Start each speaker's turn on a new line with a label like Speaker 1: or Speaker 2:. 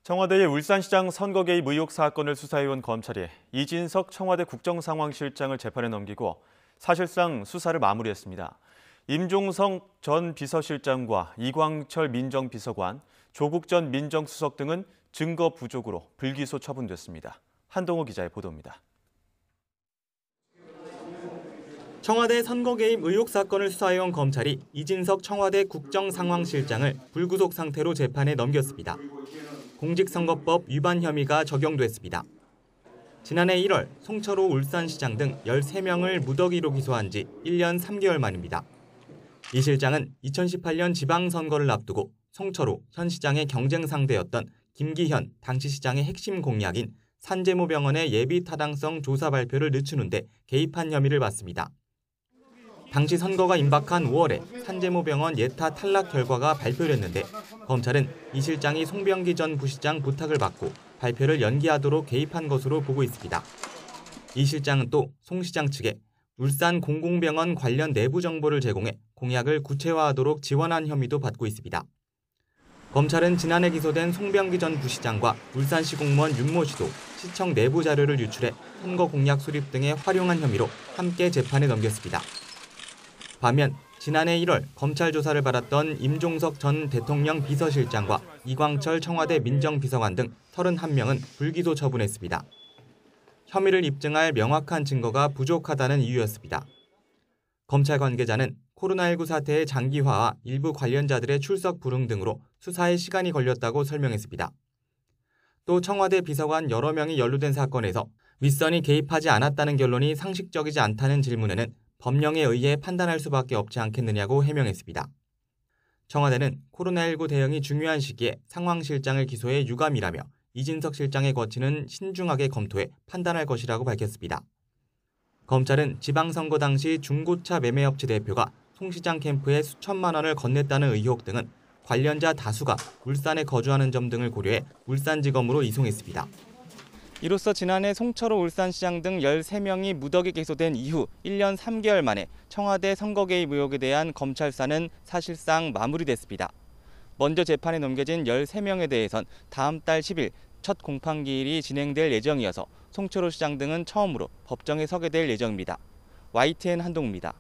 Speaker 1: 청와대의 울산시장 선거 개입 의혹 사건을 수사해온 검찰이 이진석 청와대 국정상황실장을 재판에 넘기고 사실상 수사를 마무리했습니다. 임종성 전 비서실장과 이광철 민정비서관, 조국 전 민정수석 등은 증거 부족으로 불기소 처분됐습니다. 한동호 기자의 보도입니다.
Speaker 2: 청와대 선거 개입 의혹 사건을 수사해온 검찰이 이진석 청와대 국정상황실장을 불구속 상태로 재판에 넘겼습니다. 공직선거법 위반 혐의가 적용됐습니다. 지난해 1월 송철호 울산시장 등 13명을 무더기로 기소한 지 1년 3개월 만입니다. 이 실장은 2018년 지방선거를 앞두고 송철호 현 시장의 경쟁 상대였던 김기현 당시 시장의 핵심 공약인 산재모병원의 예비 타당성 조사 발표를 늦추는 데 개입한 혐의를 받습니다. 당시 선거가 임박한 5월에 산재모병원 예타 탈락 결과가 발표됐는데 검찰은 이 실장이 송병기 전 부시장 부탁을 받고 발표를 연기하도록 개입한 것으로 보고 있습니다. 이 실장은 또 송 시장 측에 울산 공공병원 관련 내부 정보를 제공해 공약을 구체화하도록 지원한 혐의도 받고 있습니다. 검찰은 지난해 기소된 송병기 전 부시장과 울산시 공무원 윤모 씨도 시청 내부 자료를 유출해 선거 공약 수립 등에 활용한 혐의로 함께 재판에 넘겼습니다. 반면 지난해 1월 검찰 조사를 받았던 임종석 전 대통령 비서실장과 이광철 청와대 민정비서관 등 31명은 불기소 처분했습니다. 혐의를 입증할 명확한 증거가 부족하다는 이유였습니다. 검찰 관계자는 코로나19 사태의 장기화와 일부 관련자들의 출석 불응 등으로 수사에 시간이 걸렸다고 설명했습니다. 또 청와대 비서관 여러 명이 연루된 사건에서 윗선이 개입하지 않았다는 결론이 상식적이지 않다는 질문에는 법령에 의해 판단할 수밖에 없지 않겠느냐고 해명했습니다. 청와대는 코로나19 대응이 중요한 시기에 상황실장을 기소해 유감이라며 이진석 실장의 거취는 신중하게 검토해 판단할 것이라고 밝혔습니다. 검찰은 지방선거 당시 중고차 매매업체 대표가 송 시장 캠프에 수천만 원을 건넸다는 의혹 등은 관련자 다수가 울산에 거주하는 점 등을 고려해 울산지검으로 이송했습니다. 이로써 지난해 송철호 울산시장 등 13명이 무더기 기소된 이후 1년 3개월 만에 청와대 선거 개입 의혹에 대한 검찰 수사는 사실상 마무리됐습니다. 먼저 재판에 넘겨진 13명에 대해선 다음 달 10일 첫 공판기일이 진행될 예정이어서 송철호 시장 등은 처음으로 법정에 서게 될 예정입니다. YTN 한동우입니다.